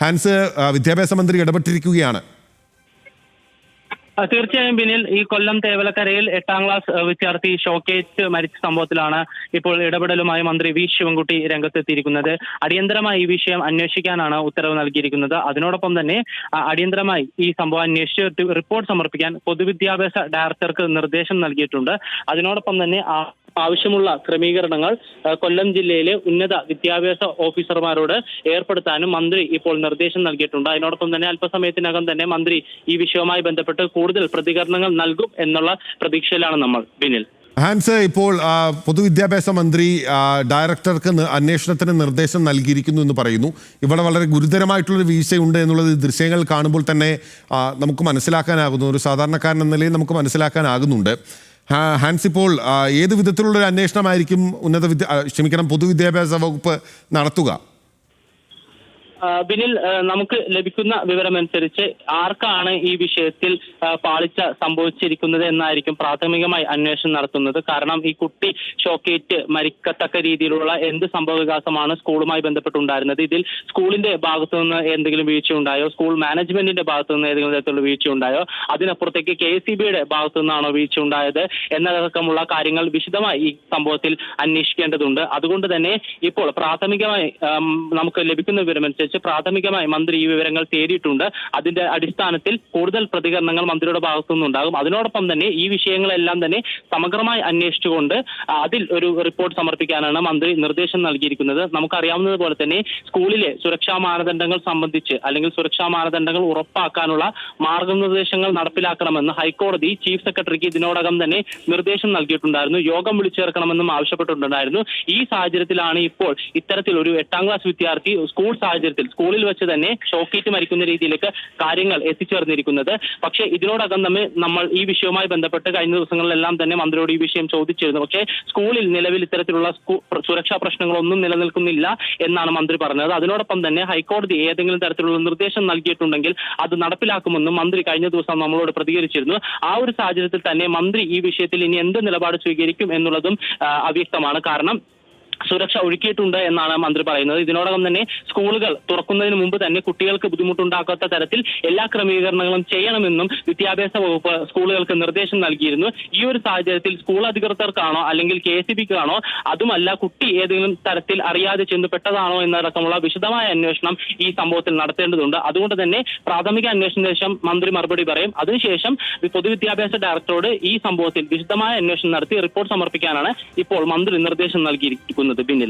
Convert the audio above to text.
Hans, വിദ്യാഭ്യാസ മന്ത്രി ഇടപെട്ടിരിക്കുകയാണ്. തീർച്ചയായും പിന്നിൽ ഈ കൊല്ലം തേവലക്കരയിൽ 8ാം ക്ലാസ് വിദ്യാർത്ഥി ഷോക്കേറ്റ് മരിച്ച സംഭവത്തിലാണ് ഇപ്പോൾ ഇടപെടലുമായി മന്ത്രി വി ശിവൻകുട്ടി രംഗത്തെത്തിയിരിക്കുന്നത്. അടിയന്തരമായി ഈ വിഷയം അന്വേഷിക്കാനാണ് ഉത്തരവ് നൽകിയിരിക്കുന്നത്. അതിനോടൊപ്പം തന്നെ അടിയന്തരമായി ഈ സംഭവം അന്വേഷിച്ച് റിപ്പോർട്ട് സമർപ്പിക്കാൻ പൊതുവിദ്യാഭ്യാസ ഡയറക്ടർക്ക് നിർദ്ദേശം നൽകിയിട്ടുണ്ട്. അതിനോടൊപ്പം തന്നെ ആവശ്യമുള്ള ക്രമീകരണങ്ങൾ കൊല്ലം ജില്ലയിലെ ഉന്നത വിദ്യാഭ്യാസ ഓഫീസർമാരോട് ഏർപ്പെടുത്താനും മന്ത്രി ഇപ്പോൾ നിർദ്ദേശം നൽകിയിട്ടുണ്ട്. അതിനോടൊപ്പം തന്നെ അല്പസമയത്തിനകം തന്നെ മന്ത്രി ഈ വിഷയവുമായി ബന്ധപ്പെട്ട് കൂടുതൽ പ്രതികരണങ്ങൾ നൽകും എന്നുള്ള പ്രതീക്ഷയിലാണ് നമ്മൾ. ബിനിൽ, ഹാൻസ്, ഇപ്പോൾ പൊതുവിദ്യാഭ്യാസ മന്ത്രി ഡയറക്ടർക്ക് അന്വേഷണത്തിന് നിർദ്ദേശം നൽകിയിരിക്കുന്നു എന്ന് പറയുന്നു. ഇവിടെ വളരെ ഗുരുതരമായിട്ടുള്ളൊരു വീഴ്ചയുണ്ട് എന്നുള്ളത് ദൃശ്യങ്ങൾ കാണുമ്പോൾ തന്നെ നമുക്ക് മനസ്സിലാക്കാനാകുന്നു. ഒരു സാധാരണക്കാരൻ എന്ന നിലയിൽ നമുക്ക് മനസ്സിലാക്കാനാകുന്നുണ്ട്. ഹാൻസ്, ഇപ്പോൾ ഏത് വിധത്തിലുള്ളൊരു അന്വേഷണമായിരിക്കും പൊതുവിദ്യാഭ്യാസ വകുപ്പ് നടത്തുക? ബിനിൽ, നമുക്ക് ലഭിക്കുന്ന വിവരമനുസരിച്ച് ആർക്കാണ് ഈ വിഷയത്തിൽ പാളിച്ച സംഭവിച്ചിരിക്കുന്നത് എന്നായിരിക്കും പ്രാഥമികമായി അന്വേഷണം നടത്തുന്നത്. കാരണം ഈ കുട്ടി ഷോക്കേറ്റ് മരിക്കത്തക്ക രീതിയിലുള്ള എന്ത് സംഭവ വികാസമാണ് സ്കൂളുമായി ബന്ധപ്പെട്ടുണ്ടായിരുന്നത്? ഇതിൽ സ്കൂളിന്റെ ഭാഗത്തു നിന്ന് എന്തെങ്കിലും വീഴ്ചയുണ്ടായോ? സ്കൂൾ മാനേജ്മെന്റിന്റെ ഭാഗത്തു നിന്ന് ഏതെങ്കിലും തരത്തിലുള്ള വീഴ്ചയുണ്ടായോ? അതിനപ്പുറത്തേക്ക് KCBയുടെ ഭാഗത്തു നിന്നാണോ വീഴ്ച ഉണ്ടായത് എന്നതടക്കമുള്ള കാര്യങ്ങൾ വിശദമായി ഈ സംഭവത്തിൽ അന്വേഷിക്കേണ്ടതുണ്ട്. അതുകൊണ്ട് തന്നെ ഇപ്പോൾ പ്രാഥമികമായി നമുക്ക് ലഭിക്കുന്ന വിവരമനുസരിച്ച് പ്രാഥമികമായി മന്ത്രി ഈ വിവരങ്ങൾ തേടിയിട്ടുണ്ട്. അതിന്റെ അടിസ്ഥാനത്തിൽ കൂടുതൽ പ്രതികരണങ്ങൾ മന്ത്രിയുടെ ഭാഗത്തു നിന്നുണ്ടാകും. അതിനോടൊപ്പം തന്നെ ഈ വിഷയങ്ങളെല്ലാം തന്നെ സമഗ്രമായി അന്വേഷിച്ചുകൊണ്ട് അതിൽ ഒരു റിപ്പോർട്ട് സമർപ്പിക്കാനാണ് മന്ത്രി നിർദ്ദേശം നൽകിയിരിക്കുന്നത്. നമുക്കറിയാവുന്നതുപോലെ തന്നെ സ്കൂളിലെ സുരക്ഷാ മാനദണ്ഡങ്ങൾ സംബന്ധിച്ച് അല്ലെങ്കിൽ സുരക്ഷാ മാനദണ്ഡങ്ങൾ ഉറപ്പാക്കാനുള്ള മാർഗനിർദ്ദേശങ്ങൾ നടപ്പിലാക്കണമെന്ന് ഹൈക്കോടതി ചീഫ് സെക്രട്ടറിക്ക് ഇതിനോടകം തന്നെ നിർദ്ദേശം നൽകിയിട്ടുണ്ടായിരുന്നു. യോഗം വിളിച്ചേർക്കണമെന്നും ആവശ്യപ്പെട്ടിട്ടുണ്ടായിരുന്നു. ഈ സാഹചര്യത്തിലാണ് ഇപ്പോൾ ഇത്തരത്തിൽ ഒരു 8ാം ക്ലാസ് വിദ്യാർത്ഥി സ്കൂളിൽ വെച്ച് തന്നെ ഷോക്കേറ്റ് മരിക്കുന്ന രീതിയിലേക്ക് കാര്യങ്ങൾ എത്തിച്ചേർന്നിരിക്കുന്നത്. പക്ഷേ ഇതിനോടകം തന്നെ നമ്മൾ ഈ വിഷയവുമായി ബന്ധപ്പെട്ട് കഴിഞ്ഞ ദിവസങ്ങളിലെല്ലാം തന്നെ മന്ത്രിയോട് ഈ വിഷയം ചോദിച്ചിരുന്നു. പക്ഷേ സ്കൂളിൽ നിലവിൽ ഇത്തരത്തിലുള്ള സുരക്ഷാ പ്രശ്നങ്ങളൊന്നും നിലനിൽക്കുന്നില്ല എന്നാണ് മന്ത്രി പറഞ്ഞത്. അതിനോടൊപ്പം തന്നെ ഹൈക്കോടതി ഏതെങ്കിലും തരത്തിലുള്ള നിർദ്ദേശം നൽകിയിട്ടുണ്ടെങ്കിൽ അത് നടപ്പിലാക്കുമെന്നും മന്ത്രി കഴിഞ്ഞ ദിവസം നമ്മളോട് പ്രതികരിച്ചിരുന്നു. ആ ഒരു സാഹചര്യത്തിൽ തന്നെ മന്ത്രി ഈ വിഷയത്തിൽ ഇനി എന്ത് നിലപാട് സ്വീകരിക്കും എന്നുള്ളതും അവ്യക്തമാണ്. കാരണം സുരക്ഷ ഒരുക്കിയിട്ടുണ്ട് എന്നാണ് മന്ത്രി പറയുന്നത്. ഇതിനോടകം തന്നെ സ്കൂളുകൾ തുറക്കുന്നതിന് മുമ്പ് തന്നെ കുട്ടികൾക്ക് ബുദ്ധിമുട്ടുണ്ടാക്കാത്ത തരത്തിൽ എല്ലാ ക്രമീകരണങ്ങളും ചെയ്യണമെന്നും വിദ്യാഭ്യാസ വകുപ്പ് സ്കൂളുകൾക്ക് നിർദ്ദേശം നൽകിയിരുന്നു. ഈ ഒരു സാഹചര്യത്തിൽ സ്കൂൾ അധികൃതർക്കാണോ അല്ലെങ്കിൽ KCBക്കാണോ, അതുമല്ല കുട്ടി ഏതെങ്കിലും തരത്തിൽ അറിയാതെ ചെന്നപ്പെട്ടതാണോ എന്നടക്കമുള്ള വിശദമായ അന്വേഷണം ഈ സംഭവത്തിൽ നടത്തേണ്ടതുണ്ട്. അതുകൊണ്ട് തന്നെ പ്രാഥമിക അന്വേഷണത്തിന് ശേഷം മന്ത്രി മറുപടി പറയും. അതിനുശേഷം പൊതുവിദ്യാഭ്യാസ ഡയറക്ടറോട് ഈ സംഭവത്തിൽ വിശദമായ അന്വേഷണം നടത്തി റിപ്പോർട്ട് സമർപ്പിക്കാനാണ് ഇപ്പോൾ മന്ത്രി നിർദ്ദേശം നൽകിയിരിക്കുന്നത്. പിന്നിൽ